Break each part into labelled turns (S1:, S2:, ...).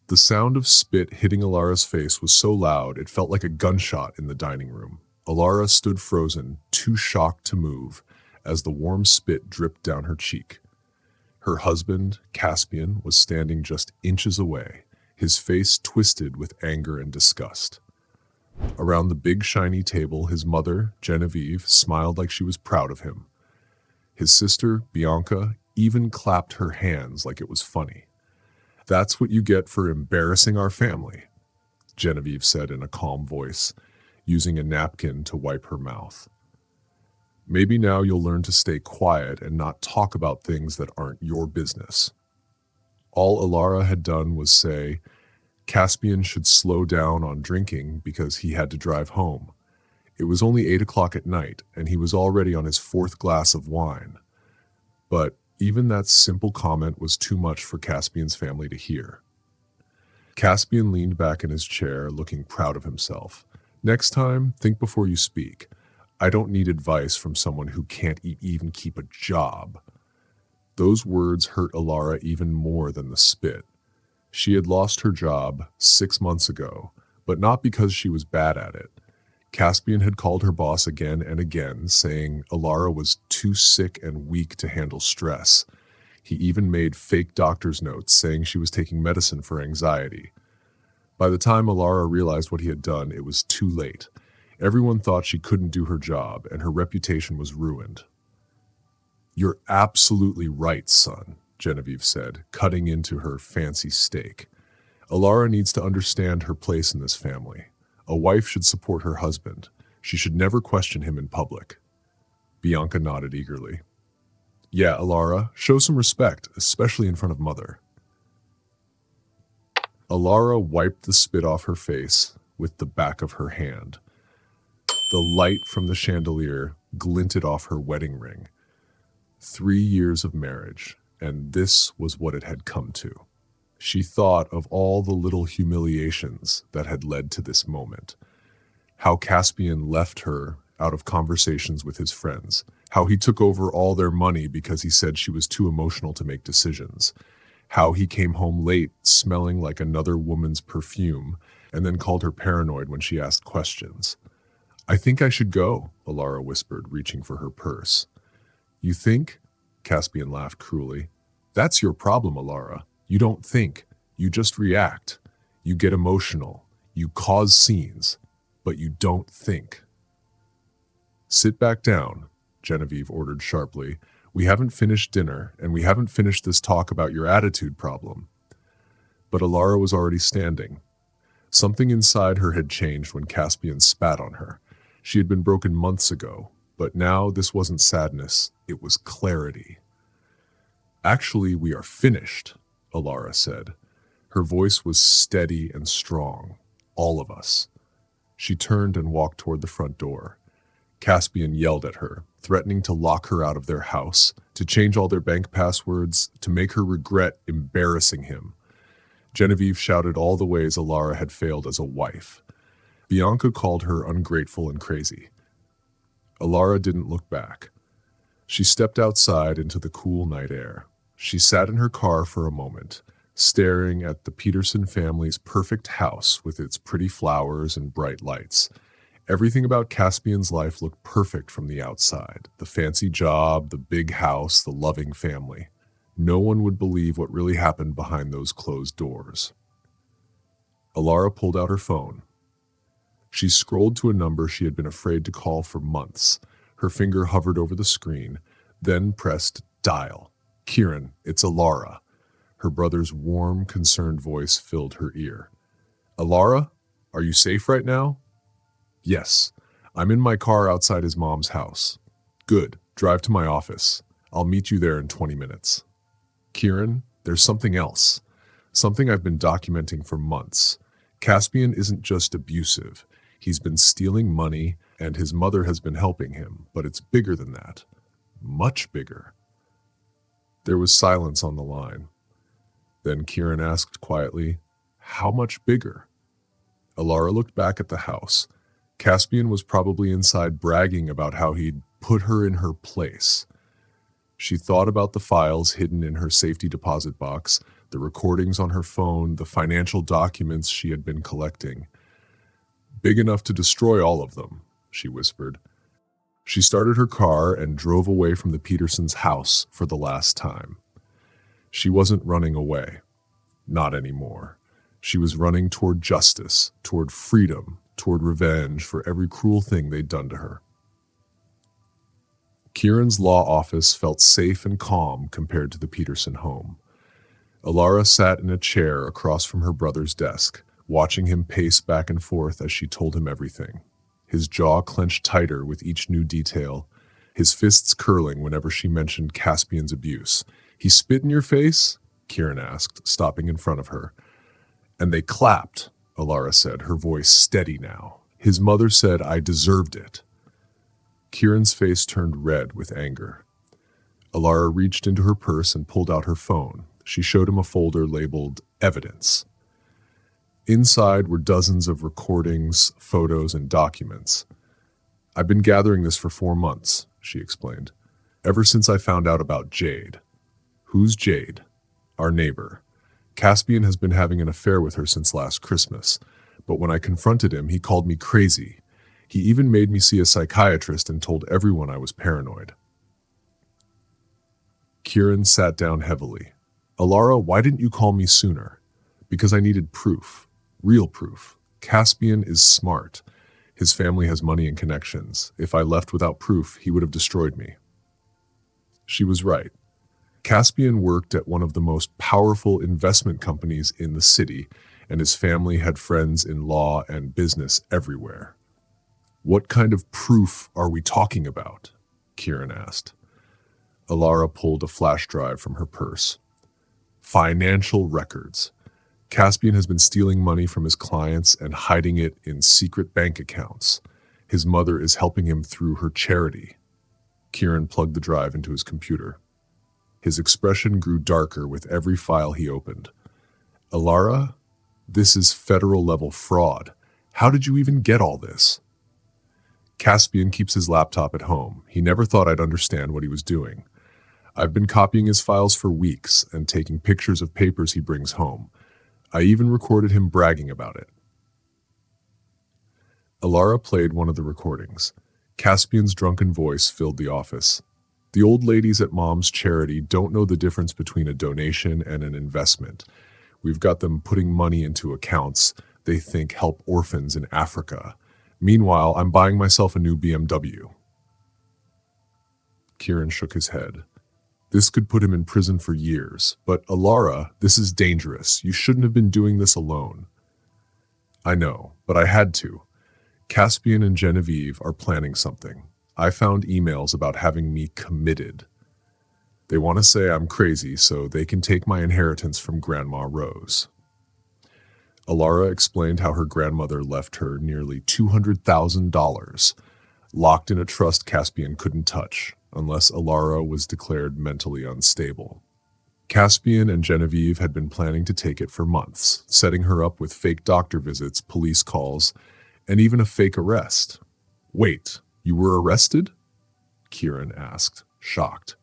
S1: The sound of spit hitting Alara's face was so loud it felt like a gunshot in the dining room. Alara stood frozen, too shocked to move, as the warm spit dripped down her cheek. Her husband, Caspian, was standing just inches away, his face twisted with anger and disgust. Around the big shiny table, his mother, Genevieve, smiled like she was proud of him. His sister, Bianca, even clapped her hands like it was funny. "That's what you get for embarrassing our family," Genevieve said in a calm voice, using a napkin to wipe her mouth. "Maybe now you'll learn to stay quiet and not talk about things that aren't your business." All Alara had done was say, Caspian should slow down on drinking because he had to drive home. It was only 8 o'clock at night, and he was already on his fourth glass of wine. But even that simple comment was too much for Caspian's family to hear. Caspian leaned back in his chair, looking proud of himself. "Next time, think before you speak. I don't need advice from someone who can't even keep a job." Those words hurt Alara even more than the spit. She had lost her job 6 months ago, but not because she was bad at it. Caspian had called her boss again and again, saying Alara was too sick and weak to handle stress. He even made fake doctor's notes saying she was taking medicine for anxiety. By the time Alara realized what he had done, it was too late. Everyone thought she couldn't do her job, and her reputation was ruined. "You're absolutely right, son," Genevieve said, cutting into her fancy steak. "Alara needs to understand her place in this family. A wife should support her husband. She should never question him in public." Bianca nodded eagerly. "Yeah, Alara, show some respect, especially in front of Mother." Alara wiped the spit off her face with the back of her hand. The light from the chandelier glinted off her wedding ring. 3 years of marriage, and this was what it had come to. She thought of all the little humiliations that had led to this moment. How Caspian left her out of conversations with his friends. How he took over all their money because he said she was too emotional to make decisions. How he came home late smelling like another woman's perfume and then called her paranoid when she asked questions. "I think I should go," Alara whispered, reaching for her purse. "You think?" Caspian laughed cruelly. "That's your problem, Alara. You don't think. You just react. You get emotional. You cause scenes. But you don't think." "Sit back down," Genevieve ordered sharply. "We haven't finished dinner, and we haven't finished this talk about your attitude problem." But Alara was already standing. Something inside her had changed when Caspian spat on her. She had been broken months ago, but now this wasn't sadness, it was clarity. "Actually, we are finished," Alara said. Her voice was steady and strong. "All of us." She turned and walked toward the front door. Caspian yelled at her, threatening to lock her out of their house, to change all their bank passwords, to make her regret embarrassing him. Genevieve shouted all the ways Alara had failed as a wife. Bianca called her ungrateful and crazy. Alara didn't look back. She stepped outside into the cool night air. She sat in her car for a moment, staring at the Peterson family's perfect house with its pretty flowers and bright lights. Everything about Caspian's life looked perfect from the outside. The fancy job, the big house, the loving family. No one would believe what really happened behind those closed doors. Alara pulled out her phone. She scrolled to a number she had been afraid to call for months. Her finger hovered over the screen, then pressed dial. "Kieran, it's Alara." Her brother's warm, concerned voice filled her ear. "Alara, are you safe right now?" "Yes. I'm in my car outside his mom's house." "Good. Drive to my office. I'll meet you there in 20 minutes. "Kieran, there's something else. Something I've been documenting for months. Caspian isn't just abusive. He's been stealing money, and his mother has been helping him, but it's bigger than that. Much bigger." There was silence on the line. Then Kieran asked quietly, "How much bigger?" Alara looked back at the house. Caspian was probably inside bragging about how he'd put her in her place. She thought about the files hidden in her safety deposit box, The recordings on her phone, the financial documents she had been collecting. Big enough to destroy all of them, she whispered. She started her car and drove away from the Petersons' house for the last time. She wasn't running away. Not anymore. She was running toward justice, toward freedom, toward revenge for every cruel thing they'd done to her. Kieran's law office felt safe and calm compared to the Peterson home. Alara sat in a chair across from her brother's desk, watching him pace back and forth as she told him everything. His jaw clenched tighter with each new detail, his fists curling whenever she mentioned Caspian's abuse. "He spit in your face?" Kieran asked, stopping in front of her. "And they clapped," Alara said, her voice steady now. "His mother said I deserved it." Kieran's face turned red with anger. Alara reached into her purse and pulled out her phone. She showed him a folder labeled Evidence. Inside were dozens of recordings, photos, and documents. "I've been gathering this for 4 months," she explained. "Ever since I found out about Jade." "Who's Jade?" "Our neighbor. Caspian has been having an affair with her since last Christmas, but when I confronted him, he called me crazy. He even made me see a psychiatrist and told everyone I was paranoid." Kieran sat down heavily. "Alara, why didn't you call me sooner?" "Because I needed proof. Real proof. Caspian is smart. His family has money and connections. If I left without proof, he would have destroyed me." She was right. Caspian worked at one of the most powerful investment companies in the city, and his family had friends in law and business everywhere. "What kind of proof are we talking about?" Kieran asked. Alara pulled a flash drive from her purse. "Financial records. Caspian has been stealing money from his clients and hiding it in secret bank accounts. His mother is helping him through her charity." Kieran plugged the drive into his computer. His expression grew darker with every file he opened. "Alara, this is federal-level fraud. How did you even get all this?" "Caspian keeps his laptop at home. He never thought I'd understand what he was doing. I've been copying his files for weeks and taking pictures of papers he brings home. I even recorded him bragging about it." Alara played one of the recordings. Caspian's drunken voice filled the office. "The old ladies at Mom's charity don't know the difference between a donation and an investment. We've got them putting money into accounts they think help orphans in Africa. Meanwhile, I'm buying myself a new BMW." Kieran shook his head. "This could put him in prison for years. But Alara, this is dangerous. You shouldn't have been doing this alone." "I know, but I had to. Caspian and Genevieve are planning something. I found emails about having me committed. They want to say I'm crazy so they can take my inheritance from Grandma Rose." Alara explained how her grandmother left her nearly $200,000, locked in a trust Caspian couldn't touch, unless Alara was declared mentally unstable. Caspian and Genevieve had been planning to take it for months, setting her up with fake doctor visits, police calls, and even a fake arrest. "Wait, you were arrested?" Kieran asked, shocked.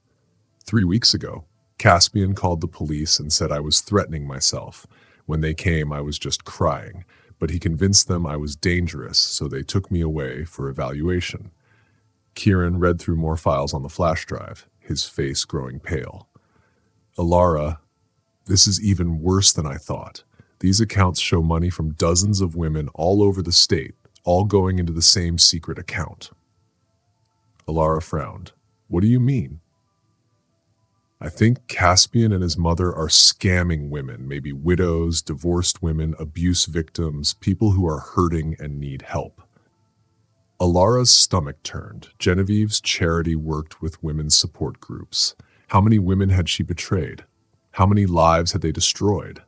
S1: 3 weeks ago, Caspian called the police and said I was threatening myself. When they came, I was just crying, but he convinced them I was dangerous, so they took me away for evaluation." Kieran read through more files on the flash drive, his face growing pale. "Alara, this is even worse than I thought. These accounts show money from dozens of women all over the state, all going into the same secret account." Alara frowned. "What do you mean?" "I think Caspian and his mother are scamming women, maybe widows, divorced women, abuse victims, people who are hurting and need help." Alara's stomach turned. Genevieve's charity worked with women's support groups. How many women had she betrayed? How many lives had they destroyed?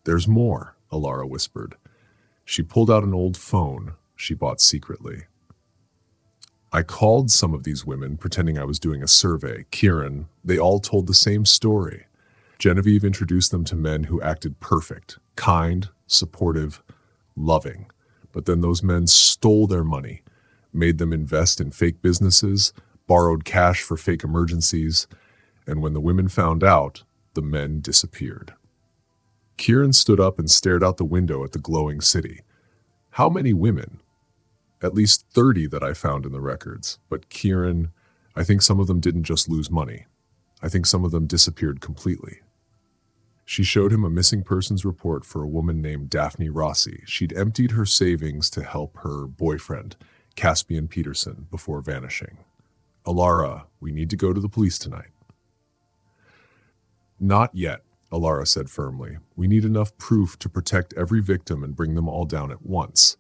S1: "There's more," Alara whispered. She pulled out an old phone she bought secretly. "I called some of these women, pretending I was doing a survey. Kieran, they all told the same story. Genevieve introduced them to men who acted perfect, kind, supportive, loving. But then those men stole their money, made them invest in fake businesses, borrowed cash for fake emergencies, and when the women found out, the men disappeared." Kieran stood up and stared out the window at the glowing city. How many women? At least 30 that I found in the records. But Kieran, I think some of them didn't just lose money. I think some of them disappeared completely. She showed him a missing persons report for a woman named Daphne Rossi. She'd emptied her savings to help her boyfriend, Caspian Peterson, before vanishing. Alara, we need to go to the police tonight. Not yet, Alara said firmly. We need enough proof to protect every victim and bring them all down at once.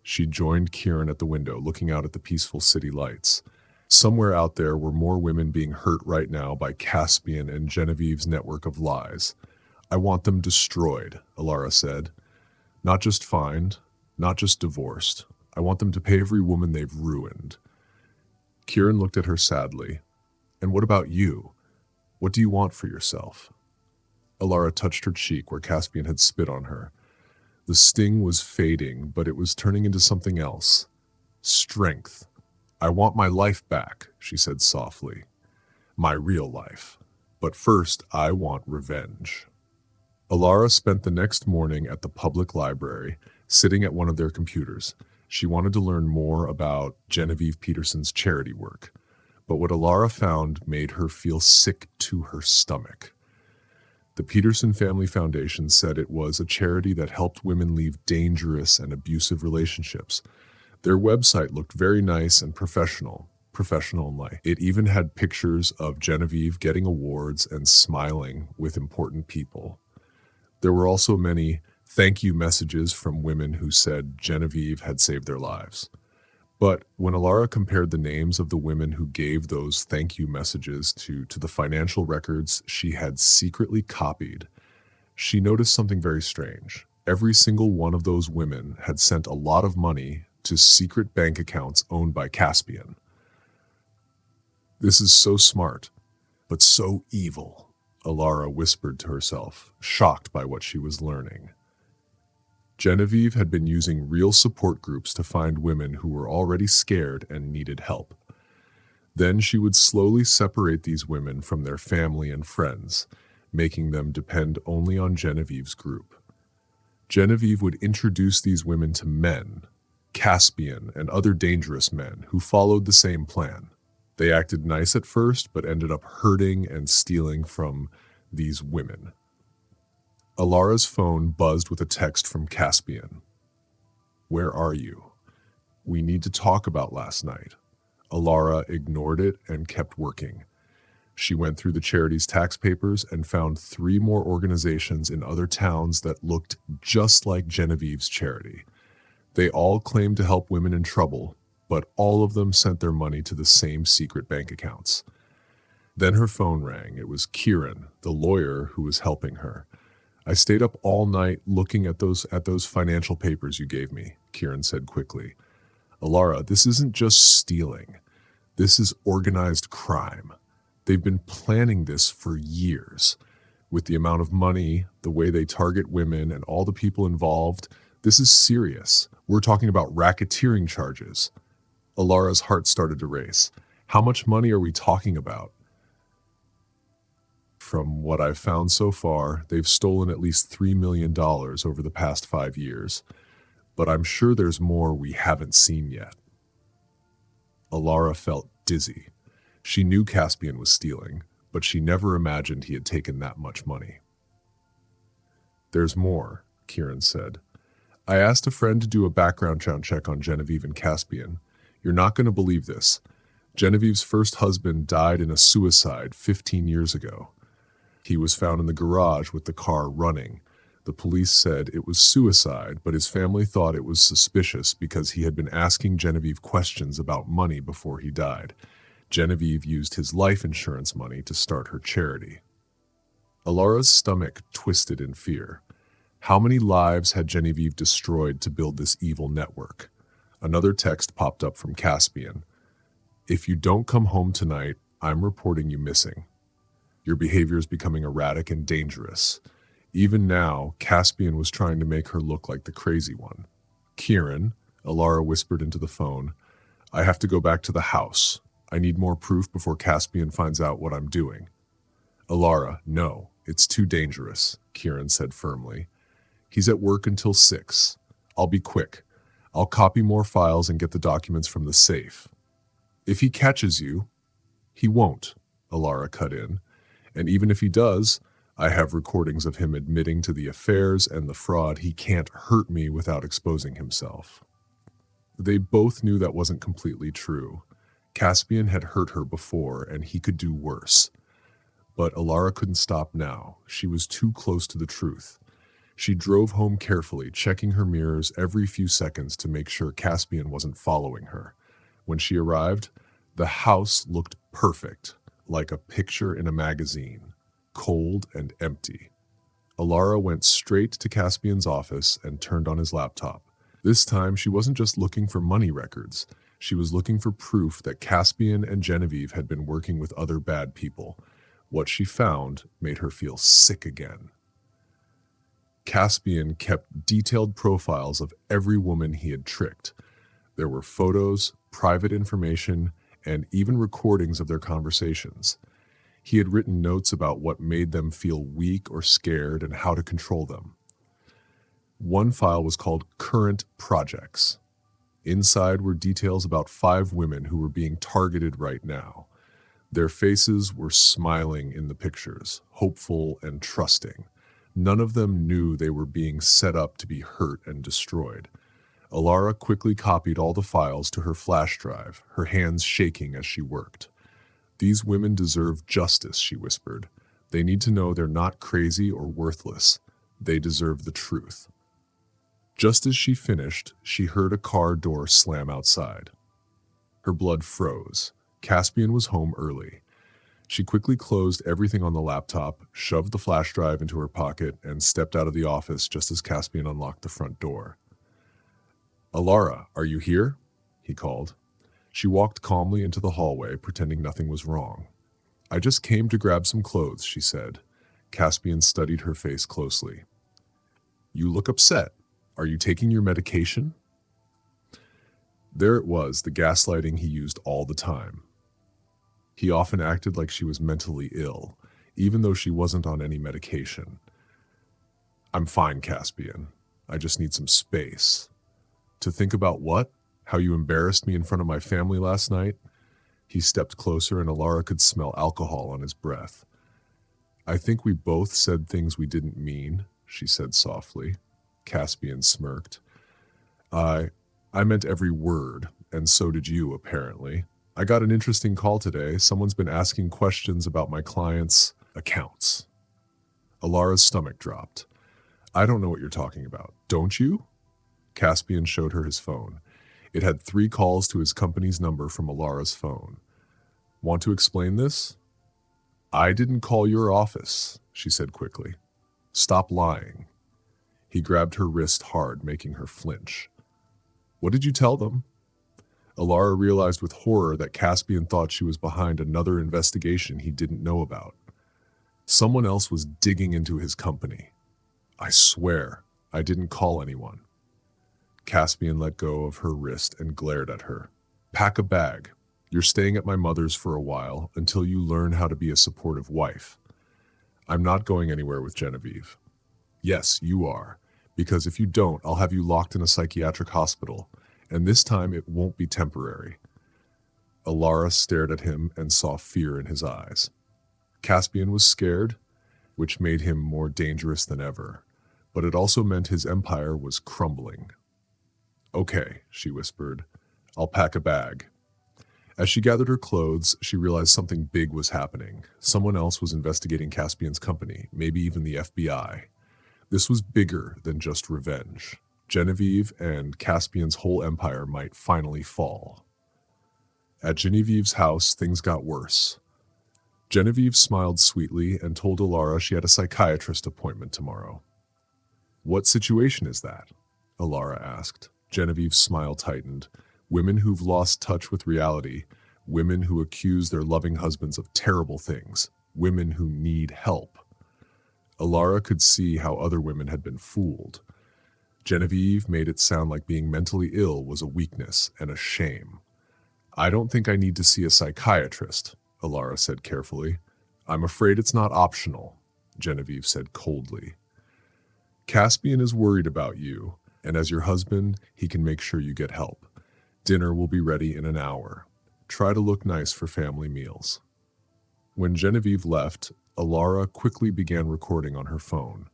S1: She joined Kieran at the window, looking out at the peaceful city lights. Somewhere out there were more women being hurt right now by Caspian and Genevieve's network of lies. I want them destroyed, Alara said. Not just fined, not just divorced. I want them to pay every woman they've ruined. Kieran looked at her sadly. And what about you? What do you want for yourself? Alara touched her cheek where Caspian had spit on her. The sting was fading, but it was turning into something else. Strength. I want my life back, she said softly. My real life. But first, I want revenge. Alara spent the next morning at the public library, sitting at one of their computers. She wanted to learn more about Genevieve Peterson's charity work. But what Alara found made her feel sick to her stomach. The Peterson Family Foundation said it was a charity that helped women leave dangerous and abusive relationships. Their website looked very nice and professional and like. It even had pictures of Genevieve getting awards and smiling with important people. There were also many thank you messages from women who said Genevieve had saved their lives. But when Alara compared the names of the women who gave those thank you messages to the financial records she had secretly copied, she noticed something very strange. Every single one of those women had sent a lot of money to secret bank accounts owned by Caspian. This is so smart, but so evil, Alara whispered to herself, shocked by what she was learning. Genevieve had been using real support groups to find women who were already scared and needed help. Then she would slowly separate these women from their family and friends, making them depend only on Genevieve's group. Genevieve would introduce these women to men, Caspian and other dangerous men who followed the same plan. They acted nice at first, but ended up hurting and stealing from these women. Alara's phone buzzed with a text from Caspian. Where are you? We need to talk about last night. Alara ignored it and kept working. She went through the charity's tax papers and found 3 more organizations in other towns that looked just like Genevieve's charity. They all claimed to help women in trouble, but all of them sent their money to the same secret bank accounts. Then her phone rang. It was Kieran, the lawyer who was helping her. I stayed up all night looking at those financial papers you gave me, Kieran said quickly. Alara, this isn't just stealing. This is organized crime. They've been planning this for years. With the amount of money, the way they target women, and all the people involved, this is serious. We're talking about racketeering charges. Alara's heart started to race. How much money are we talking about? From what I've found so far, they've stolen at least $3 million over the past 5 years. But I'm sure there's more we haven't seen yet. Alara felt dizzy. She knew Caspian was stealing, but she never imagined he had taken that much money. There's more, Kieran said. I asked a friend to do a background check on Genevieve and Caspian. You're not going to believe this. Genevieve's first husband died in a suicide 15 years ago. He was found in the garage with the car running. The police said it was suicide, but his family thought it was suspicious because he had been asking Genevieve questions about money before he died. Genevieve used his life insurance money to start her charity. Alara's stomach twisted in fear. How many lives had Genevieve destroyed to build this evil network? Another text popped up from Caspian. If you don't come home tonight, I'm reporting you missing. Your behavior is becoming erratic and dangerous. Even now, Caspian was trying to make her look like the crazy one. Kieran, Alara whispered into the phone, I have to go back to the house. I need more proof before Caspian finds out what I'm doing. Alara, no. It's too dangerous, Kieran said firmly. He's at work until 6. I'll be quick. I'll copy more files and get the documents from the safe. If he catches you, he won't, Alara cut in. And even if he does, I have recordings of him admitting to the affairs and the fraud. He can't hurt me without exposing himself. They both knew that wasn't completely true. Caspian had hurt her before, and he could do worse. But Alara couldn't stop now. She was too close to the truth. She drove home carefully, checking her mirrors every few seconds to make sure Caspian wasn't following her. When she arrived, the house looked perfect, like a picture in a magazine, cold and empty. Alara went straight to Caspian's office and turned on his laptop. This time, she wasn't just looking for money records. She was looking for proof that Caspian and Genevieve had been working with other bad people. What she found made her feel sick again. Caspian kept detailed profiles of every woman he had tricked. There were photos, private information, and even recordings of their conversations. He had written notes about what made them feel weak or scared and how to control them. One file was called Current Projects. Inside were details about 5 women who were being targeted right now. Their faces were smiling in the pictures, hopeful and trusting. None of them knew they were being set up to be hurt and destroyed. Alara quickly copied all the files to her flash drive, her hands shaking as she worked. These women deserve justice, she whispered. They need to know they're not crazy or worthless. They deserve the truth. Just as she finished, she heard a car door slam outside. Her blood froze. Caspian was home early. She quickly closed everything on the laptop, shoved the flash drive into her pocket, and stepped out of the office just as Caspian unlocked the front door. "Alara, are you here?" he called. She walked calmly into the hallway, pretending nothing was wrong. "I just came to grab some clothes," she said. Caspian studied her face closely. "You look upset. Are you taking your medication?" There it was, the gaslighting he used all the time. He often acted like she was mentally ill, even though she wasn't on any medication. "I'm fine, Caspian. I just need some space." "To think about what? How you embarrassed me in front of my family last night?" He stepped closer and Alara could smell alcohol on his breath. "I think we both said things we didn't mean," she said softly. Caspian smirked. I meant every word, and so did you, apparently. I got an interesting call today. Someone's been asking questions about my client's accounts." Alara's stomach dropped. "I don't know what you're talking about. Don't you?" Caspian showed her his phone. It had 3 calls to his company's number from Alara's phone. "Want to explain this?" "I didn't call your office," she said quickly. "Stop lying." He grabbed her wrist hard, making her flinch. "What did you tell them?" Alara realized with horror that Caspian thought she was behind another investigation he didn't know about. Someone else was digging into his company. "I swear, I didn't call anyone." Caspian let go of her wrist and glared at her. "Pack a bag. You're staying at my mother's for a while until you learn how to be a supportive wife." "I'm not going anywhere with Genevieve." "Yes, you are. Because if you don't, I'll have you locked in a psychiatric hospital. And this time it won't be temporary." Alara stared at him and saw fear in his eyes. Caspian was scared, which made him more dangerous than ever, but it also meant his empire was crumbling. "Okay," she whispered. "I'll pack a bag." As she gathered her clothes, she realized something big was happening. Someone else was investigating Caspian's company, maybe even the FBI. This was bigger than just revenge. Genevieve and Caspian's whole empire might finally fall. At Genevieve's house, things got worse. Genevieve smiled sweetly and told Alara she had a psychiatrist appointment tomorrow. "What situation is that?" Alara asked. Genevieve's smile tightened. "Women who've lost touch with reality, women who accuse their loving husbands of terrible things, women who need help." Alara could see how other women had been fooled. Genevieve made it sound like being mentally ill was a weakness and a shame. "I don't think I need to see a psychiatrist," Alara said carefully. "I'm afraid it's not optional." Genevieve said coldly. Caspian is worried about you, and as your husband, he can make sure you get help. Dinner will be ready in an hour. Try to look nice for family meals. When Genevieve left, Alara quickly began recording on her phone.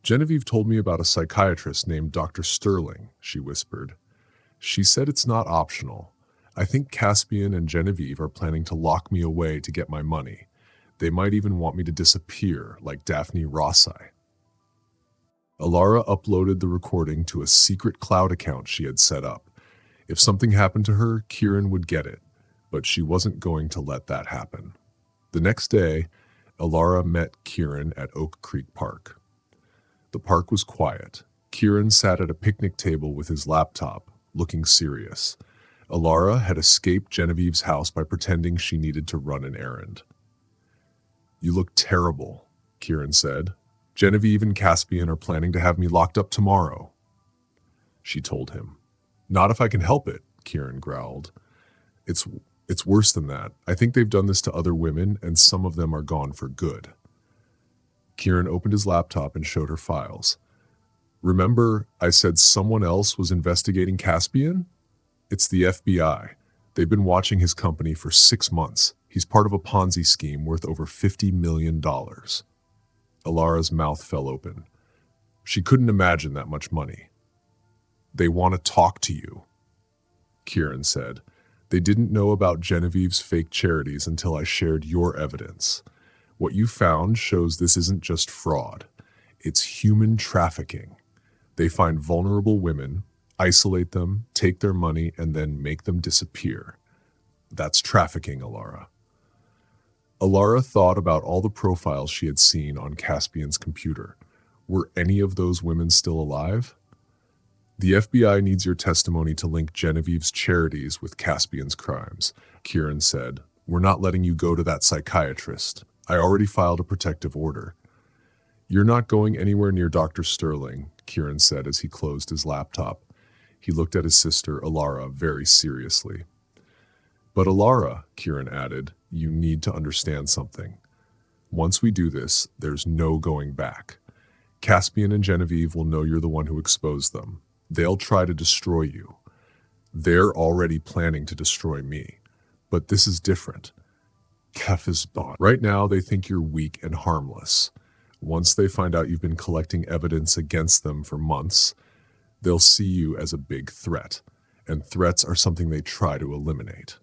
S1: Genevieve told me about a psychiatrist named Dr. Sterling, she whispered. She said it's not optional. I think Caspian and Genevieve are planning to lock me away to get my money. They might even want me to disappear, like Daphne Rossi. Alara uploaded the recording to a secret cloud account she had set up. If something happened to her, Kieran would get it, but she wasn't going to let that happen. The next day, Alara met Kieran at Oak Creek Park. The park was quiet. Kieran sat at a picnic table with his laptop, looking serious. Alara had escaped Genevieve's house by pretending she needed to run an errand. You look terrible, Kieran said. Genevieve and Caspian are planning to have me locked up tomorrow. She told him. Not if I can help it, Kieran growled. It's worse than that. I think they've done this to other women, and some of them are gone for good. Kieran opened his laptop and showed her files. Remember, I said someone else was investigating Caspian? It's the FBI. They've been watching his company for 6 months. He's part of a Ponzi scheme worth over $50 million. Alara's mouth fell open. She couldn't imagine that much money. They want to talk to you, Kieran said. They didn't know about Genevieve's fake charities until I shared your evidence. What you found shows this isn't just fraud. It's human trafficking. They find vulnerable women, isolate them, take their money, and then make them disappear. That's trafficking, Alara. Alara thought about all the profiles she had seen on Caspian's computer. Were any of those women still alive? The FBI needs your testimony to link Genevieve's charities with Caspian's crimes, Kieran said. We're not letting you go to that psychiatrist. I already filed a protective order. You're not going anywhere near Dr. Sterling, Kieran said as he closed his laptop. He looked at his sister, Alara, very seriously. But Alara, Kieran added, you need to understand something. Once we do this, there's no going back. Caspian and Genevieve will know you're the one who exposed them. They'll try to destroy you. They're already planning to destroy me. But this is different. Kef is bought. Right now, they think you're weak and harmless. Once they find out you've been collecting evidence against them for months, they'll see you as a big threat. And threats are something they try to eliminate.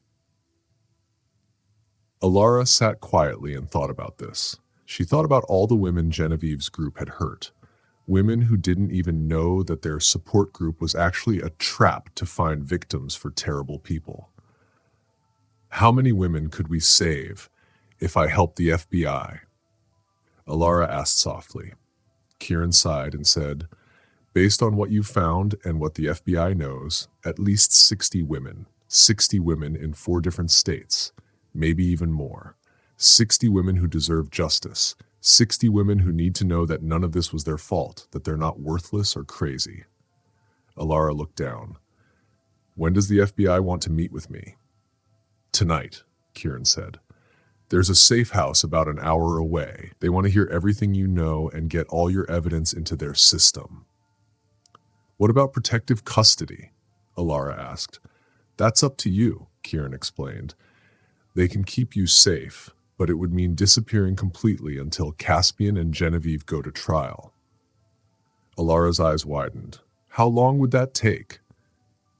S1: Alara sat quietly and thought about this. She thought about all the women Genevieve's group had hurt. Women who didn't even know that their support group was actually a trap to find victims for terrible people. How many women could we save if I helped the FBI? Alara asked softly. Kieran sighed and said, based on what you've found and what the FBI knows, at least 60 women. 60 women in 4 different states, maybe even more. 60 women who deserve justice. 60 women who need to know that none of this was their fault, that they're not worthless or crazy. Alara looked down. When does the FBI want to meet with me? Tonight, Kieran said. There's a safe house about an hour away. They want to hear everything you know and get all your evidence into their system. What about protective custody? Alara asked. That's up to you, Kieran explained. They can keep you safe, but it would mean disappearing completely until Caspian and Genevieve go to trial. Alara's eyes widened. How long would that take?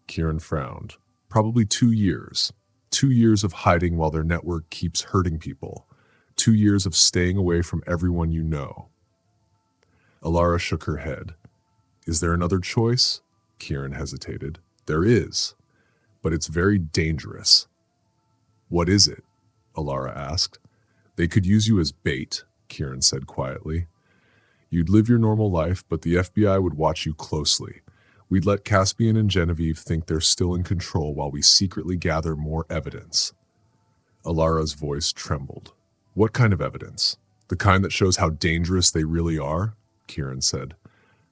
S1: Kieran frowned. Probably 2 years. 2 years of hiding while their network keeps hurting people. 2 years of staying away from everyone you know. Alara shook her head. Is there another choice? Kieran hesitated. There is, but it's very dangerous. What is it? Alara asked. They could use you as bait, Kieran said quietly. You'd live your normal life, but the FBI would watch you closely. We'd let Caspian and Genevieve think they're still in control while we secretly gather more evidence. Alara's voice trembled. What kind of evidence? The kind that shows how dangerous they really are? Kieran said.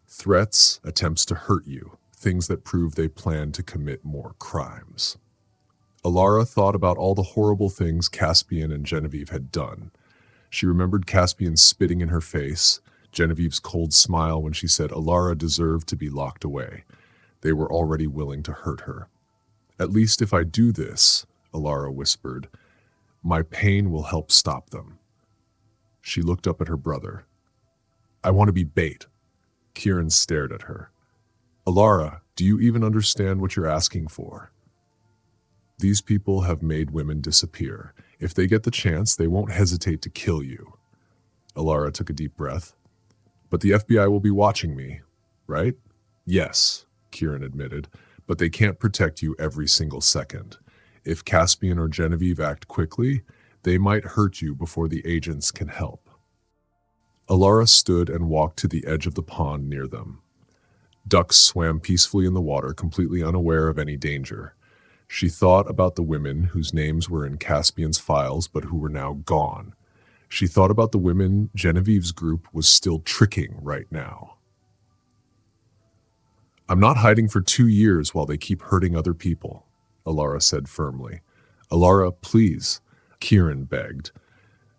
S1: Threats, attempts to hurt you, things that prove they plan to commit more crimes. Alara thought about all the horrible things Caspian and Genevieve had done. She remembered Caspian spitting in her face, Genevieve's cold smile when she said Alara deserved to be locked away. They were already willing to hurt her. "At least if I do this," Alara whispered, "my pain will help stop them." She looked up at her brother. "I want to be bait." Kieran stared at her. "Alara, do you even understand what you're asking for?" "These people have made women disappear. If they get the chance, they won't hesitate to kill you." Alara took a deep breath. "But the FBI will be watching me, right?" "Yes," Kieran admitted, "but they can't protect you every single second. If Caspian or Genevieve act quickly, they might hurt you before the agents can help." Alara stood and walked to the edge of the pond near them. Ducks swam peacefully in the water, completely unaware of any danger. She thought about the women whose names were in Caspian's files but who were now gone. She thought about the women Genevieve's group was still tricking right now. "I'm not hiding for 2 years while they keep hurting other people," Alara said firmly. "Alara, please," Kieran begged.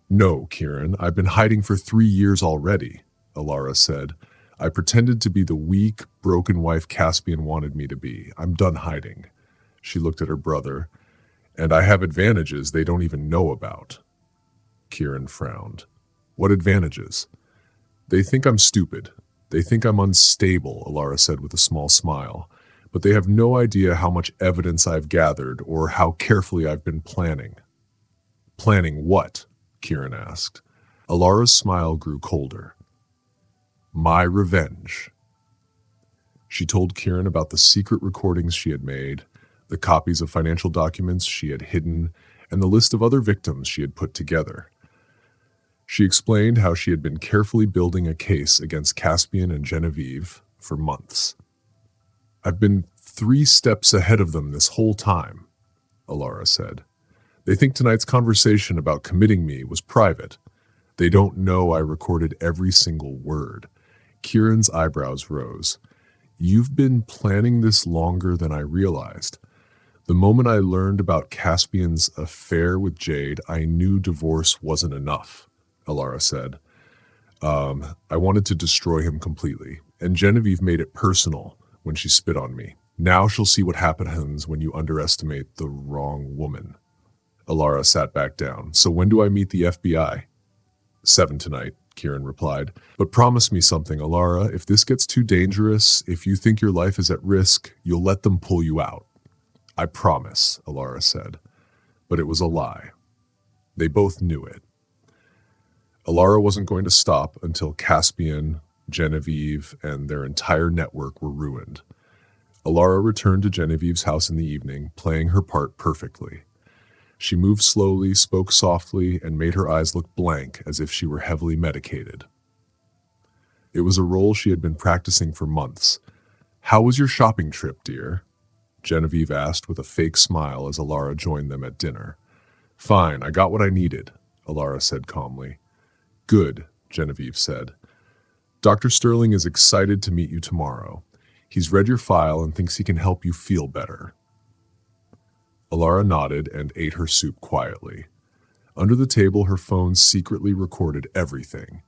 S1: "No, Kieran, I've been hiding for 3 years already," Alara said. "I pretended to be the weak, broken wife Caspian wanted me to be. I'm done hiding." She looked at her brother. "And I have advantages they don't even know about." Kieran frowned. "What advantages?" "They think I'm stupid. They think I'm unstable," Alara said with a small smile. "But they have no idea how much evidence I've gathered or how carefully I've been planning." "Planning what?" Kieran asked. Alara's smile grew colder. "My revenge." She told Kieran about the secret recordings she had made, the copies of financial documents she had hidden, and the list of other victims she had put together. She explained how she had been carefully building a case against Caspian and Genevieve for months. "I've been 3 steps ahead of them this whole time," Alara said. "They think tonight's conversation about committing me was private. They don't know I recorded every single word." Kieran's eyebrows rose. "You've been planning this longer than I realized. The moment I learned about Caspian's affair with Jade, I knew divorce wasn't enough," Alara said. I wanted to destroy him completely, and Genevieve made it personal when she spit on me. Now she'll see what happens when you underestimate the wrong woman." Alara sat back down. "So when do I meet the FBI?" 7 tonight, Kieran replied. "But promise me something, Alara. If this gets too dangerous, if you think your life is at risk, you'll let them pull you out." "I promise," Alara said. But it was a lie. They both knew it. Alara wasn't going to stop until Caspian, Genevieve, and their entire network were ruined. Alara returned to Genevieve's house in the evening, playing her part perfectly. She moved slowly, spoke softly, and made her eyes look blank as if she were heavily medicated. It was a role she had been practicing for months. "How was your shopping trip, dear?" Genevieve asked with a fake smile as Alara joined them at dinner. "Fine, I got what I needed," Alara said calmly. "Good," Genevieve said. "Dr. Sterling is excited to meet you tomorrow. He's read your file and thinks he can help you feel better." Alara nodded and ate her soup quietly. Under the table, her phone secretly recorded everything.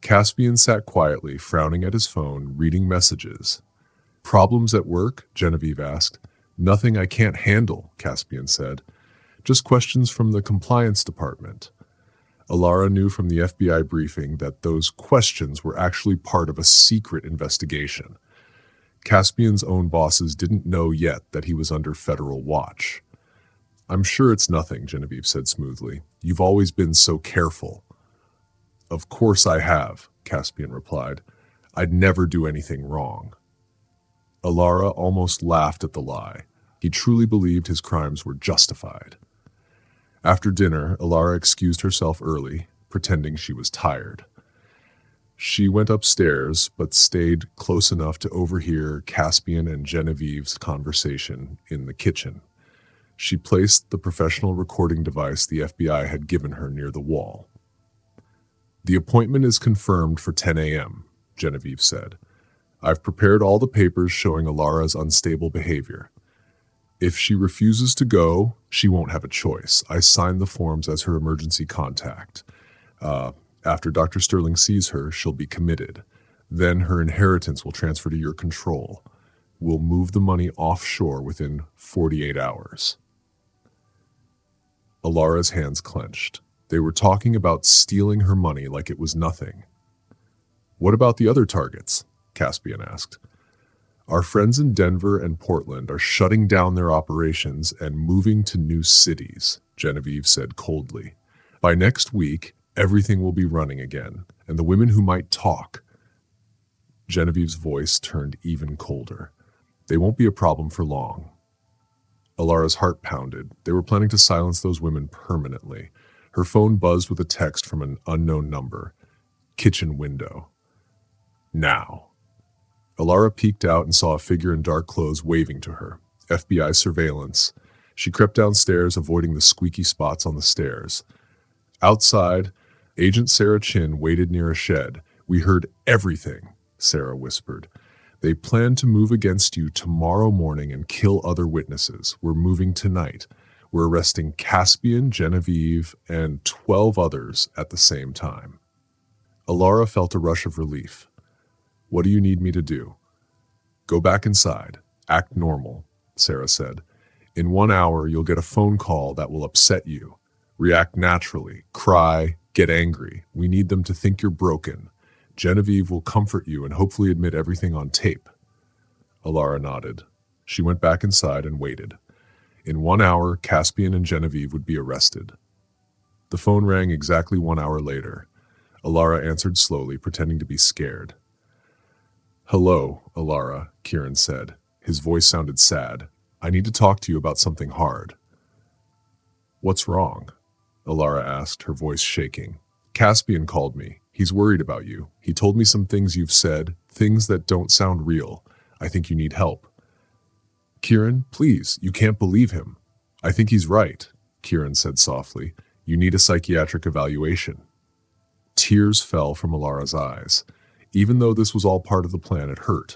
S1: Caspian sat quietly, frowning at his phone, reading messages. "Problems at work?" Genevieve asked. "Nothing I can't handle," Caspian said. "Just questions from the compliance department." Alara knew from the FBI briefing that those questions were actually part of a secret investigation. Caspian's own bosses didn't know yet that he was under federal watch. "I'm sure it's nothing," Genevieve said smoothly. "You've always been so careful." "Of course I have," Caspian replied. "I'd never do anything wrong." Alara almost laughed at the lie. He truly believed his crimes were justified. After dinner, Alara excused herself early, pretending she was tired. She went upstairs, but stayed close enough to overhear Caspian and Genevieve's conversation in the kitchen. She placed the professional recording device the FBI had given her near the wall. "The appointment is confirmed for 10 a.m., Genevieve said. "I've prepared all the papers showing Alara's unstable behavior. If she refuses to go, she won't have a choice. I signed the forms as her emergency contact. After Dr. Sterling sees her, she'll be committed. Then her inheritance will transfer to your control. We'll move the money offshore within 48 hours. Alara's hands clenched. They were talking about stealing her money like it was nothing. What about the other targets? Caspian asked. Our friends in Denver and Portland are shutting down their operations and moving to new cities, Genevieve said coldly. By next week, everything will be running again, and the women who might talk. Genevieve's voice turned even colder. They won't be a problem for long. Alara's heart pounded. They were planning to silence those women permanently. Her phone buzzed with a text from an unknown number. Kitchen window. Now. Alara peeked out and saw a figure in dark clothes waving to her. FBI surveillance. She crept downstairs, avoiding the squeaky spots on the stairs. Outside, Agent Sarah Chin waited near a shed. We heard everything, Sarah whispered. They plan to move against you tomorrow morning and kill other witnesses. We're moving tonight. We're arresting Caspian, Genevieve, and 12 others at the same time. Alara felt a rush of relief. What do you need me to do? Go back inside. Act normal, Sarah said. In 1 hour, you'll get a phone call that will upset you. React naturally. Cry. Get angry. We need them to think you're broken. Genevieve will comfort you and hopefully admit everything on tape. Alara nodded. She went back inside and waited. In 1 hour, Caspian and Genevieve would be arrested. The phone rang exactly 1 hour later. Alara answered slowly, pretending to be scared. Hello, Alara, Kieran said. His voice sounded sad. I need to talk to you about something hard. What's wrong? Alara asked, her voice shaking. Caspian called me. He's worried about you. He told me some things you've said, things that don't sound real. I think you need help. Kieran, please, you can't believe him. I think he's right, Kieran said softly. You need a psychiatric evaluation. Tears fell from Alara's eyes. Even though this was all part of the plan, it hurt.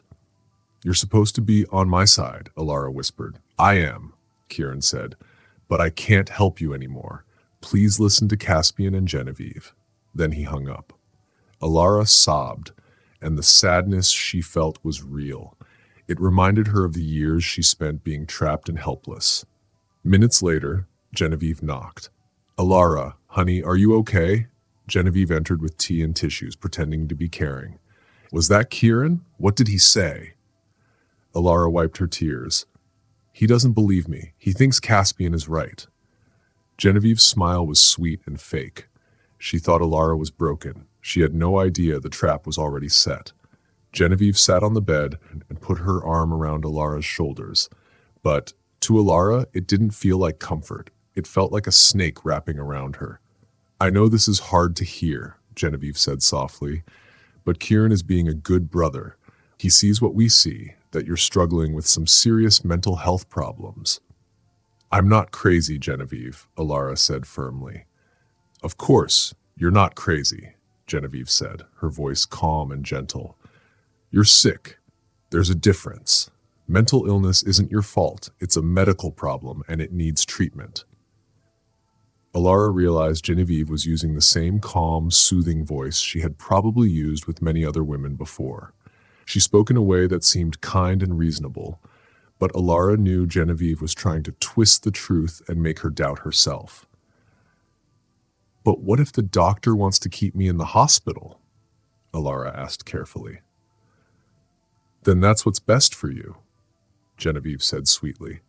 S1: You're supposed to be on my side, Alara whispered. I am, Kieran said, but I can't help you anymore. Please listen to Caspian and Genevieve. Then he hung up. Alara sobbed, and the sadness she felt was real. It reminded her of the years she spent being trapped and helpless. Minutes later, Genevieve knocked. Alara, honey, are you okay? Genevieve entered with tea and tissues, pretending to be caring. Was that Kieran? What did he say? Alara wiped her tears. He doesn't believe me. He thinks Caspian is right. Genevieve's smile was sweet and fake. She thought Alara was broken. She had no idea the trap was already set. Genevieve sat on the bed and put her arm around Alara's shoulders. But to Alara, it didn't feel like comfort. It felt like a snake wrapping around her. I know this is hard to hear, Genevieve said softly, but Kieran is being a good brother. He sees what we see, that you're struggling with some serious mental health problems. I'm not crazy, Genevieve, Alara said firmly. Of course, you're not crazy, Genevieve said, her voice calm and gentle. You're sick. There's a difference. Mental illness isn't your fault. It's a medical problem and it needs treatment. Alara realized Genevieve was using the same calm, soothing voice she had probably used with many other women before. She spoke in a way that seemed kind and reasonable, but Alara knew Genevieve was trying to twist the truth and make her doubt herself. But what if the doctor wants to keep me in the hospital? Alara asked carefully. Then that's what's best for you, Genevieve said sweetly.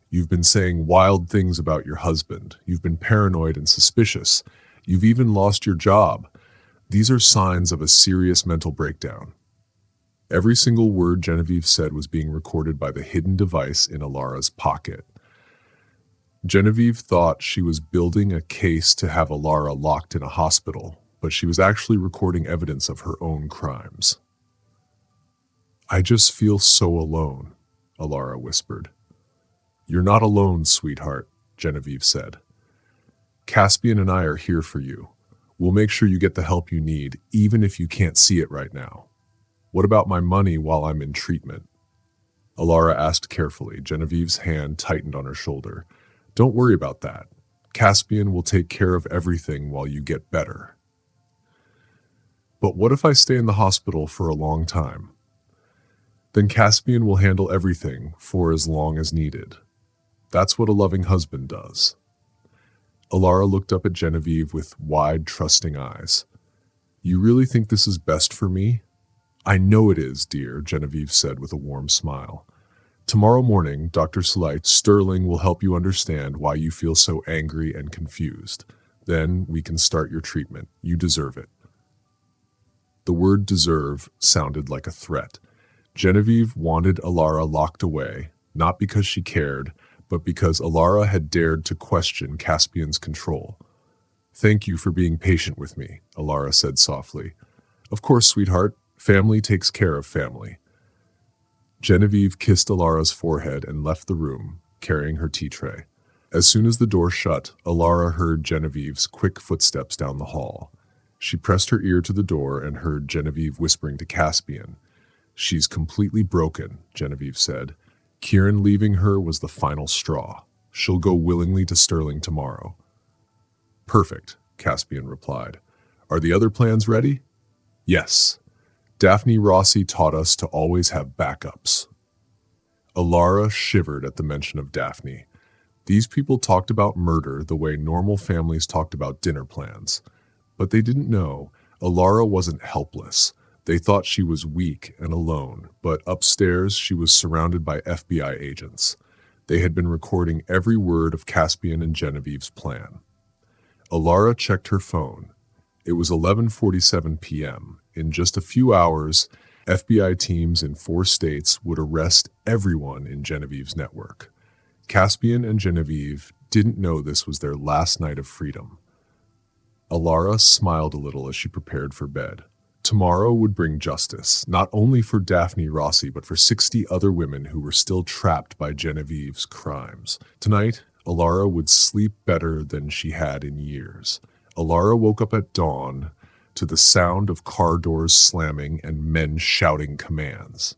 S1: You've been saying wild things about your husband. You've been paranoid and suspicious. You've even lost your job. These are signs of a serious mental breakdown. Every single word Genevieve said was being recorded by the hidden device in Alara's pocket. Genevieve thought she was building a case to have Alara locked in a hospital, but she was actually recording evidence of her own crimes. I just feel so alone, Alara whispered. You're not alone, sweetheart, Genevieve said. Caspian and I are here for you. We'll make sure you get the help you need, even if you can't see it right now. What about my money while I'm in treatment? Alara asked carefully. Genevieve's hand tightened on her shoulder. Don't worry about that. Caspian will take care of everything while you get better. But what if I stay in the hospital for a long time? Then Caspian will handle everything for as long as needed. That's what a loving husband does. Alara looked up at Genevieve with wide, trusting eyes. You really think this is best for me? I know it is, dear, Genevieve said with a warm smile. Tomorrow morning, Dr. Sterling will help you understand why you feel so angry and confused. Then we can start your treatment. You deserve it. The word deserve sounded like a threat. Genevieve wanted Alara locked away, not because she cared, but because Alara had dared to question Caspian's control. Thank you for being patient with me, Alara said softly. Of course, sweetheart. Family takes care of family. Genevieve kissed Alara's forehead and left the room, carrying her tea tray. As soon as the door shut, Alara heard Genevieve's quick footsteps down the hall. She pressed her ear to the door and heard Genevieve whispering to Caspian. She's completely broken, Genevieve said. Kieran leaving her was the final straw. She'll go willingly to Sterling tomorrow. Perfect, Caspian replied. Are the other plans ready? Yes. Daphne Rossi taught us to always have backups. Alara shivered at the mention of Daphne. These people talked about murder the way normal families talked about dinner plans. But they didn't know Alara wasn't helpless. They thought she was weak and alone, but upstairs she was surrounded by FBI agents. They had been recording every word of Caspian and Genevieve's plan. Alara checked her phone. It was 11:47 p.m. In just a few hours, FBI teams in 4 states would arrest everyone in Genevieve's network. Caspian and Genevieve didn't know this was their last night of freedom. Alara smiled a little as she prepared for bed. Tomorrow would bring justice, not only for Daphne Rossi, but for 60 other women who were still trapped by Genevieve's crimes. Tonight, Alara would sleep better than she had in years. Alara woke up at dawn to the sound of car doors slamming and men shouting commands.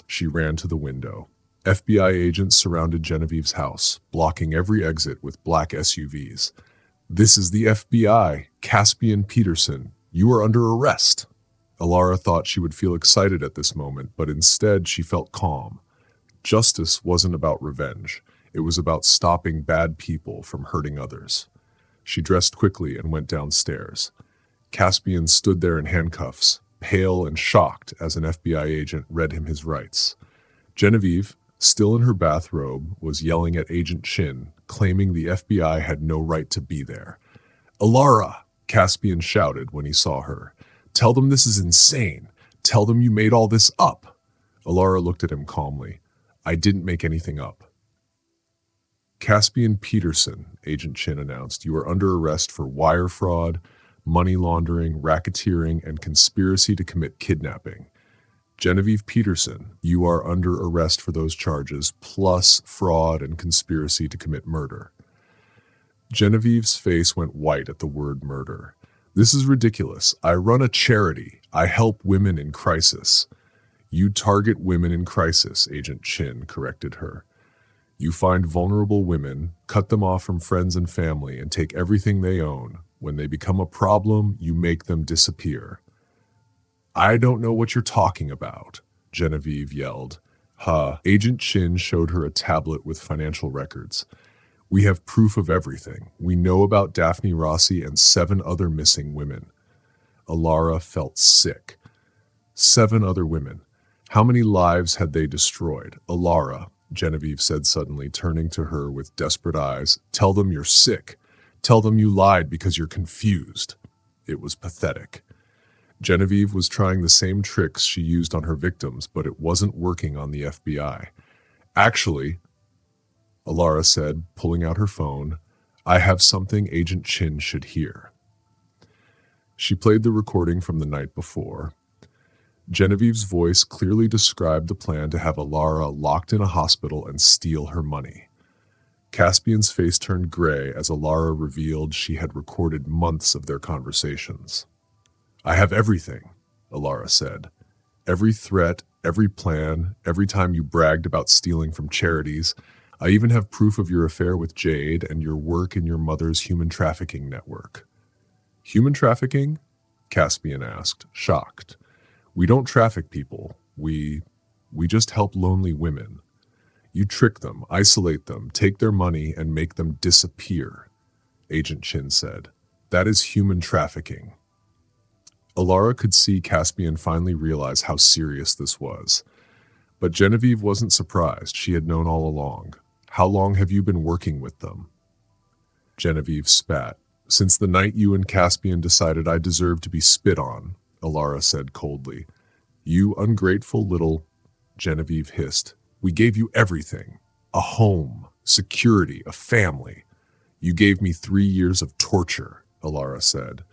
S1: She ran to the window. FBI agents surrounded Genevieve's house, blocking every exit with black SUVs. This is the FBI, Caspian Peterson. You are under arrest. Alara thought she would feel excited at this moment, but instead she felt calm. Justice wasn't about revenge. It was about stopping bad people from hurting others. She dressed quickly and went downstairs. Caspian stood there in handcuffs, pale and shocked as an FBI agent read him his rights. Genevieve, still in her bathrobe, was yelling at Agent Chin, claiming the FBI had no right to be there. Alara, Caspian shouted when he saw her. Tell them this is insane. Tell them you made all this up. Alara looked at him calmly. I didn't make anything up. Caspian Peterson, Agent Chin announced, you are under arrest for wire fraud, money laundering, racketeering, and conspiracy to commit kidnapping. Genevieve Peterson, you are under arrest for those charges, plus fraud and conspiracy to commit murder. Genevieve's face went white at the word murder. This is ridiculous. I run a charity. I help women in crisis. You target women in crisis, Agent Chin corrected her. You find vulnerable women, cut them off from friends and family, and take everything they own. When they become a problem, you make them disappear. I don't know what you're talking about, Genevieve yelled. Agent Chin showed her a tablet with financial records. We have proof of everything. We know about Daphne Rossi and 7 other missing women. Alara felt sick. 7 other women. How many lives had they destroyed? Alara, Genevieve said suddenly, turning to her with desperate eyes. Tell them you're sick. Tell them you lied because you're confused. It was pathetic. Genevieve was trying the same tricks she used on her victims, but it wasn't working on the FBI. Actually, Alara said, pulling out her phone, I have something Agent Chin should hear. She played the recording from the night before. Genevieve's voice clearly described the plan to have Alara locked in a hospital and steal her money. Caspian's face turned gray as Alara revealed she had recorded months of their conversations. I have everything, Alara said. Every threat, every plan, every time you bragged about stealing from charities. I even have proof of your affair with Jade and your work in your mother's human trafficking network. Human trafficking? Caspian asked, shocked. We don't traffic people. We just help lonely women. You trick them, isolate them, take their money, and make them disappear, Agent Chin said. That is human trafficking. Alara could see Caspian finally realize how serious this was. But Genevieve wasn't surprised. She had known all along. How long have you been working with them? Genevieve spat. Since the night you and Caspian decided I deserved to be spit on, Alara said coldly. You ungrateful little... Genevieve hissed. We gave you everything. A home, security, a family. You gave me 3 years of torture, Alara said.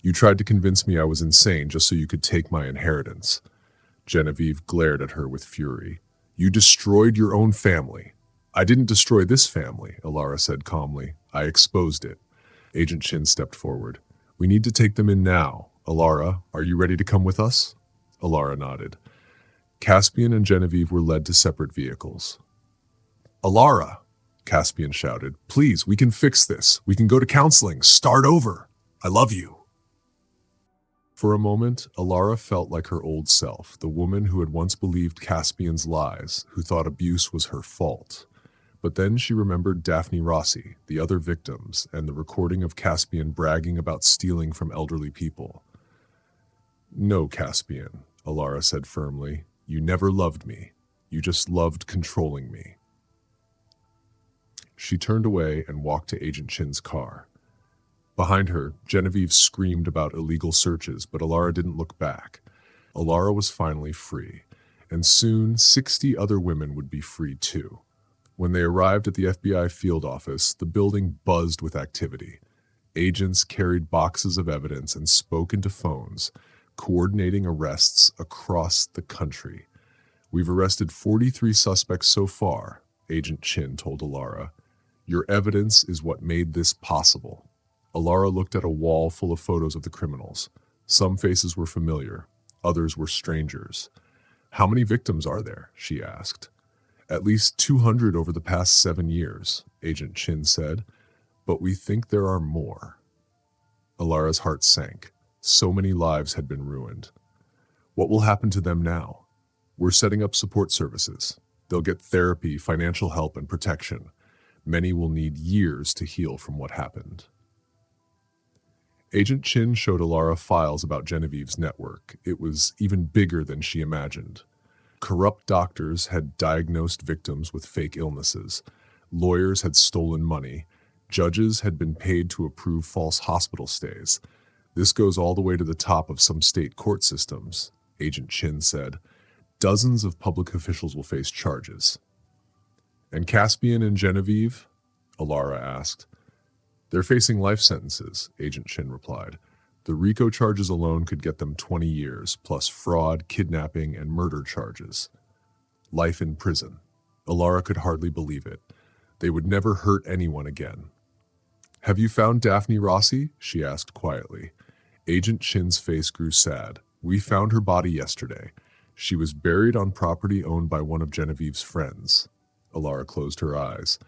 S1: You tried to convince me I was insane just so you could take my inheritance. Genevieve glared at her with fury. You destroyed your own family. I didn't destroy this family, Alara said calmly. I exposed it. Agent Chin stepped forward. We need to take them in now. Alara, are you ready to come with us? Alara nodded. Caspian and Genevieve were led to separate vehicles. Alara, Caspian shouted, please, we can fix this. We can go to counseling. Start over. I love you. For a moment, Alara felt like her old self, the woman who had once believed Caspian's lies, who thought abuse was her fault. But then she remembered Daphne Rossi, the other victims, and the recording of Caspian bragging about stealing from elderly people. No, Caspian, Alara said firmly. You never loved me. You just loved controlling me. She turned away and walked to Agent Chin's car. Behind her, Genevieve screamed about illegal searches, but Alara didn't look back. Alara was finally free, and soon 60 other women would be free too. When they arrived at the FBI field office, the building buzzed with activity. Agents carried boxes of evidence and spoke into phones, coordinating arrests across the country. We've arrested 43 suspects so far, Agent Chin told Alara. Your evidence is what made this possible. Alara looked at a wall full of photos of the criminals. Some faces were familiar, others were strangers. How many victims are there? She asked. At least 200 over the past 7 years, Agent Chin said, but we think there are more. Alara's heart sank. So many lives had been ruined. What will happen to them now? We're setting up support services. They'll get therapy, financial help, and protection. Many will need years to heal from what happened. Agent Chin showed Alara files about Genevieve's network. It was even bigger than she imagined. Corrupt doctors had diagnosed victims with fake illnesses. Lawyers had stolen money. Judges had been paid to approve false hospital stays. This goes all the way to the top of some state court systems, Agent Chin said. Dozens of public officials will face charges. And Caspian and Genevieve? Alara asked. They're facing life sentences, Agent Chin replied. The RICO charges alone could get them 20 years, plus fraud, kidnapping, and murder charges. Life in prison. Alara could hardly believe it. They would never hurt anyone again. Have you found Daphne Rossi? She asked quietly. Agent Chin's face grew sad. We found her body yesterday. She was buried on property owned by one of Genevieve's friends. Alara closed her eyes.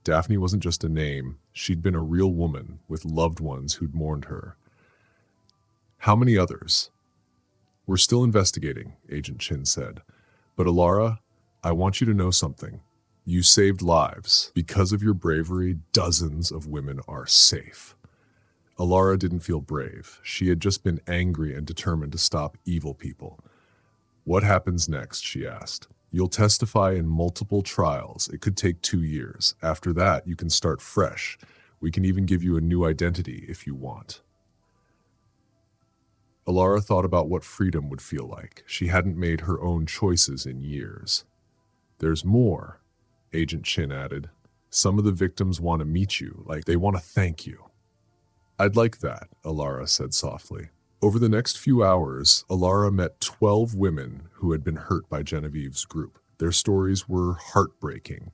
S1: Daphne wasn't just a name. She'd been a real woman with loved ones who'd mourned her. How many others? We're still investigating, Agent Chin said. But Alara, I want you to know something. You saved lives. Because of your bravery, dozens of women are safe. Alara didn't feel brave. She had just been angry and determined to stop evil people. What happens next? She asked. You'll testify in multiple trials. It could take 2 years. After that, you can start fresh. We can even give you a new identity if you want. Alara thought about what freedom would feel like. She hadn't made her own choices in years. There's more, Agent Chin added. Some of the victims want to meet you, like they want to thank you. I'd like that, Alara said softly. Over the next few hours, Alara met 12 women who had been hurt by Genevieve's group. Their stories were heartbreaking.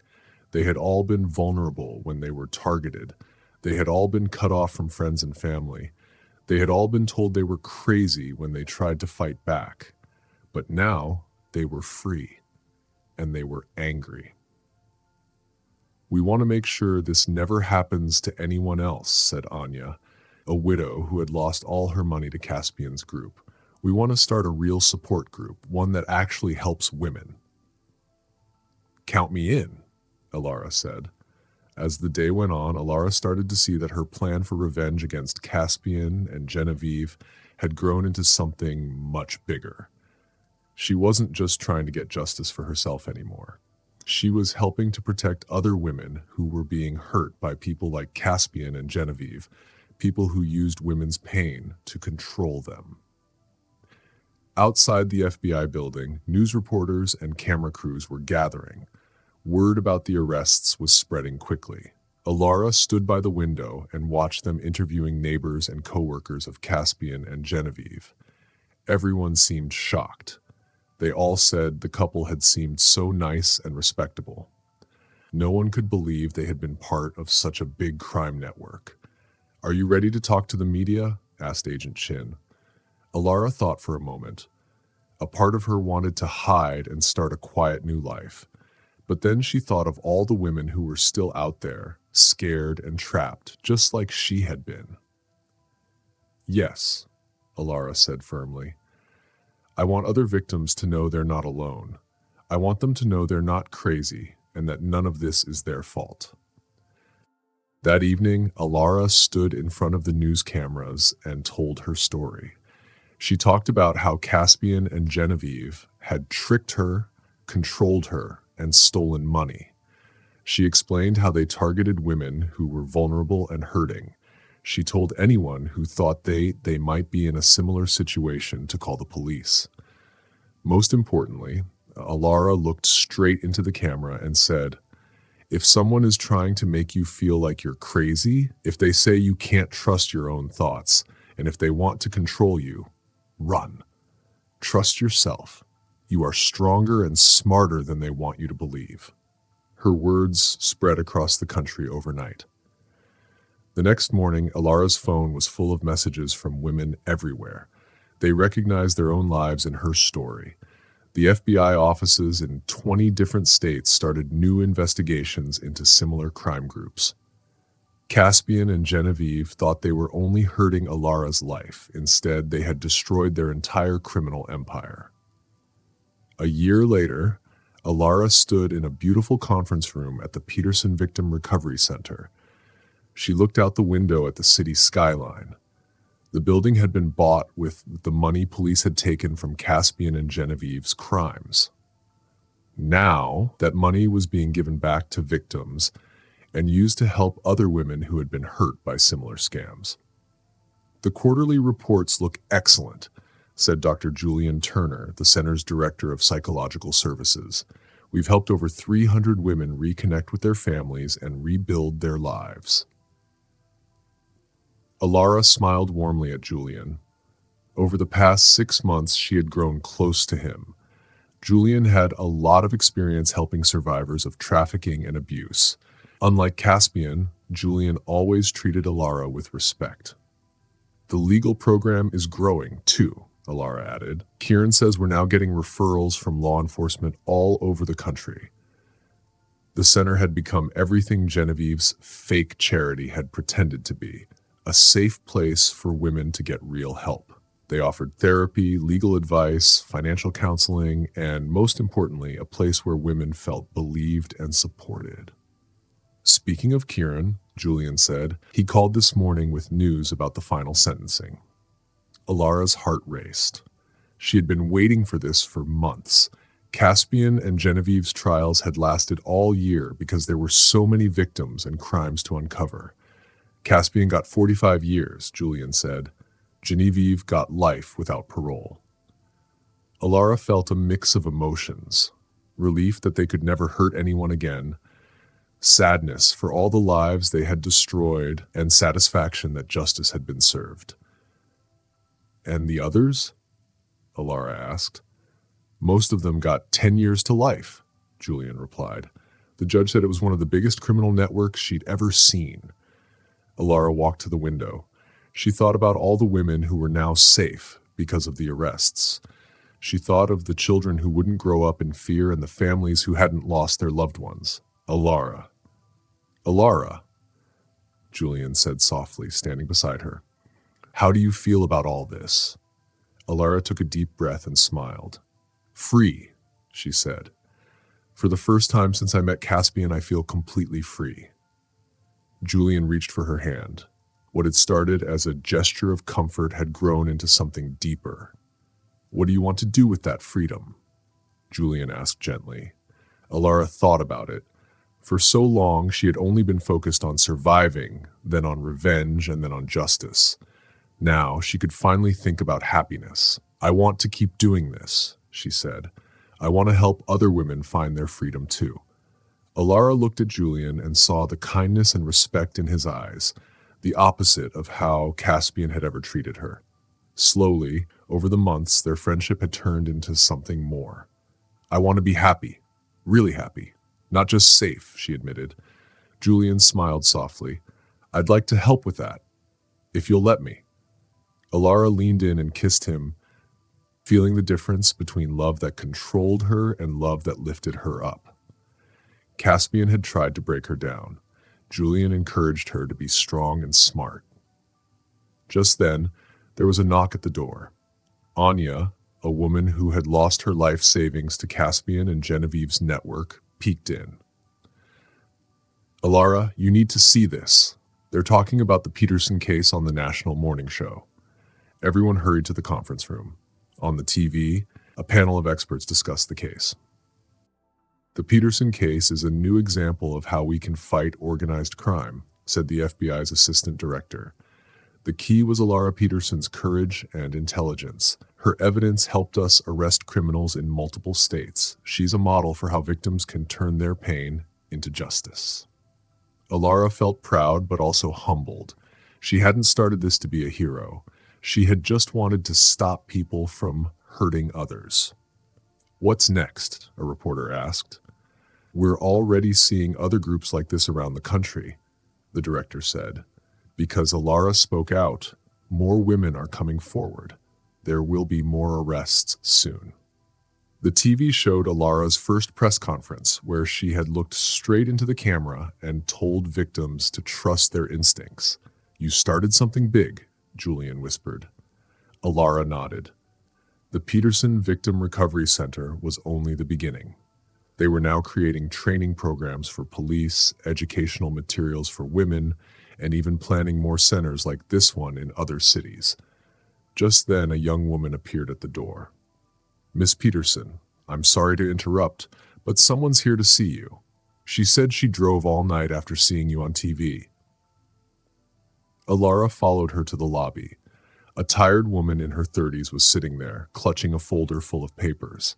S1: They had all been vulnerable when they were targeted. They had all been cut off from friends and family. They had all been told they were crazy when they tried to fight back. But now they were free, and they were angry. We want to make sure this never happens to anyone else, said Anya. a widow who had lost all her money to Caspian's group. We want to start a real support group, one that actually helps women. Count me in, Alara said. As the day went on, Alara started to see that her plan for revenge against Caspian and Genevieve had grown into something much bigger. She wasn't just trying to get justice for herself anymore. She was helping to protect other women who were being hurt by people like Caspian and Genevieve, people who used women's pain to control them. Outside the FBI building, news reporters and camera crews were gathering. Word about the arrests was spreading quickly. Alara stood by the window and watched them interviewing neighbors and coworkers of Caspian and Genevieve. Everyone seemed shocked. They all said the couple had seemed so nice and respectable. No one could believe they had been part of such a big crime network. "Are you ready to talk to the media?" asked Agent Chin. Alara thought for a moment. A part of her wanted to hide and start a quiet new life. But then she thought of all the women who were still out there, scared and trapped, just like she had been. "Yes," Alara said firmly. "I want other victims to know they're not alone. I want them to know they're not crazy and that none of this is their fault." That evening, Alara stood in front of the news cameras and told her story. She talked about how Caspian and Genevieve had tricked her, controlled her, and stolen money. She explained how they targeted women who were vulnerable and hurting. She told anyone who thought they might be in a similar situation to call the police. Most importantly, Alara looked straight into the camera and said, "If someone is trying to make you feel like you're crazy, if they say you can't trust your own thoughts, and if they want to control you, run. Trust yourself. You are stronger and smarter than they want you to believe." Her words spread across the country overnight. The next morning, Alara's phone was full of messages from women everywhere. They recognized their own lives in her story. The FBI offices in 20 different states started new investigations into similar crime groups. Caspian and Genevieve thought they were only hurting Alara's life. Instead, they had destroyed their entire criminal empire. A year later, Alara stood in a beautiful conference room at the Peterson Victim Recovery Center. She looked out the window at the city skyline. The building had been bought with the money police had taken from Caspian and Genevieve's crimes. Now, that money was being given back to victims and used to help other women who had been hurt by similar scams. "The quarterly reports look excellent," said Dr. Julian Turner, the center's director of psychological services. "We've helped over 300 women reconnect with their families and rebuild their lives." Alara smiled warmly at Julian. Over the past 6 months, she had grown close to him. Julian had a lot of experience helping survivors of trafficking and abuse. Unlike Caspian, Julian always treated Alara with respect. "The legal program is growing, too," Alara added. "Kieran says we're now getting referrals from law enforcement all over the country." The center had become everything Genevieve's fake charity had pretended to be, a safe place for women to get real help. They offered therapy, legal advice, financial counseling, and most importantly, a place where women felt believed and supported. "Speaking of Kieran," Julian said, "he called this morning with news about the final sentencing." Alara's heart raced. She had been waiting for this for months. Caspian and Genevieve's trials had lasted all year because there were so many victims and crimes to uncover. Caspian got 45 years, Julian said. Genevieve got life without parole. Alara felt a mix of emotions: relief that they could never hurt anyone again, sadness for all the lives they had destroyed, and satisfaction that justice had been served. "And the others?" Alara asked. "Most of them got 10 years to life," Julian replied. "The judge said it was one of the biggest criminal networks she'd ever seen." Alara walked to the window. She thought about all the women who were now safe because of the arrests. She thought of the children who wouldn't grow up in fear and the families who hadn't lost their loved ones. "Alara." "Alara," Julian said softly, standing beside her. How do you feel about all this? Alara took a deep breath and smiled. Free, she said. For the first time since I met Caspian, I feel completely free. Julian reached for her hand. What had started as a gesture of comfort had grown into something deeper. What do you want to do with that freedom? Julian asked gently. Alara thought about it. For so long, she had only been focused on surviving, then on revenge, and then on justice. Now, she could finally think about happiness. I want to keep doing this, she said. I want to help other women find their freedom too. Alara looked at Julian and saw the kindness and respect in his eyes, the opposite of how Caspian had ever treated her. Slowly, over the months, their friendship had turned into something more. I want to be happy, really happy, not just safe, she admitted. Julian smiled softly. I'd like to help with that, if you'll let me. Alara leaned in and kissed him, feeling the difference between love that controlled her and love that lifted her up. Caspian had tried to break her down. Julian encouraged her to be strong and smart. Just then, there was a knock at the door. Anya, a woman who had lost her life savings to Caspian and Genevieve's network, peeked in. Alara, you need to see this. They're talking about the Peterson case on the national morning show. Everyone hurried to the conference room. On the TV, a panel of experts discussed the case. The Peterson case is a new example of how we can fight organized crime, said the FBI's assistant director. The key was Alara Peterson's courage and intelligence. Her evidence helped us arrest criminals in multiple states. She's a model for how victims can turn their pain into justice. Alara felt proud but also humbled. She hadn't started this to be a hero. She had just wanted to stop people from hurting others. What's next? A reporter asked. We're already seeing other groups like this around the country, the director said. Because Alara spoke out, more women are coming forward. There will be more arrests soon. The TV showed Alara's first press conference, where she had looked straight into the camera and told victims to trust their instincts. You started something big, Julian whispered. Alara nodded. The Peterson Victim Recovery Center was only the beginning. They were now creating training programs for police, educational materials for women, and even planning more centers like this one in other cities. Just then, a young woman appeared at the door. Miss Peterson, I'm sorry to interrupt, but someone's here to see you. She said she drove all night after seeing you on TV. Alara followed her to the lobby. A tired woman in her 30s was sitting there, clutching a folder full of papers.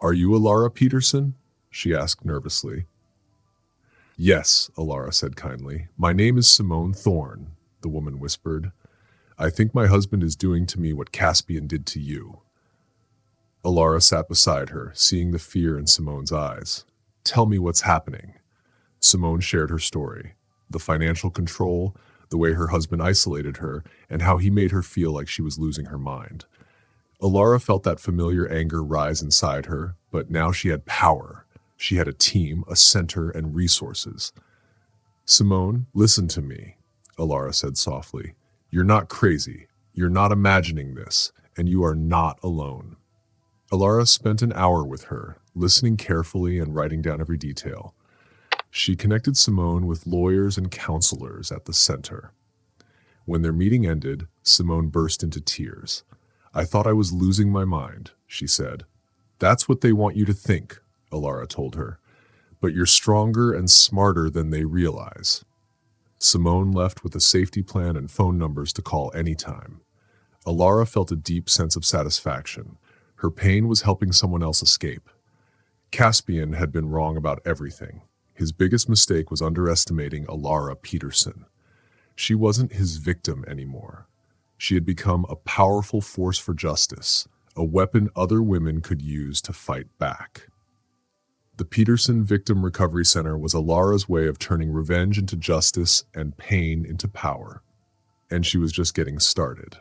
S1: Are you Alara Peterson? She asked nervously. Yes, Alara said kindly. My name is Simone Thorne, the woman whispered. I think my husband is doing to me what Caspian did to you. Alara sat beside her, seeing the fear in Simone's eyes. Tell me what's happening. Simone shared her story. The financial control, the way her husband isolated her, and how he made her feel like she was losing her mind. Alara felt that familiar anger rise inside her, but now she had power. She had a team, a center, and resources. Simone, listen to me, Alara said softly. You're not crazy. You're not imagining this, and you are not alone. Alara spent an hour with her, listening carefully and writing down every detail. She connected Simone with lawyers and counselors at the center. When their meeting ended, Simone burst into tears. I thought I was losing my mind, she said. That's what they want you to think, Alara told her. But you're stronger and smarter than they realize. Simone left with a safety plan and phone numbers to call anytime. Alara felt a deep sense of satisfaction. Her pain was helping someone else escape. Caspian had been wrong about everything. His biggest mistake was underestimating Alara Peterson. She wasn't his victim anymore. She had become a powerful force for justice, a weapon other women could use to fight back. The Peterson Victim Recovery Center was Alara's way of turning revenge into justice and pain into power. And she was just getting started.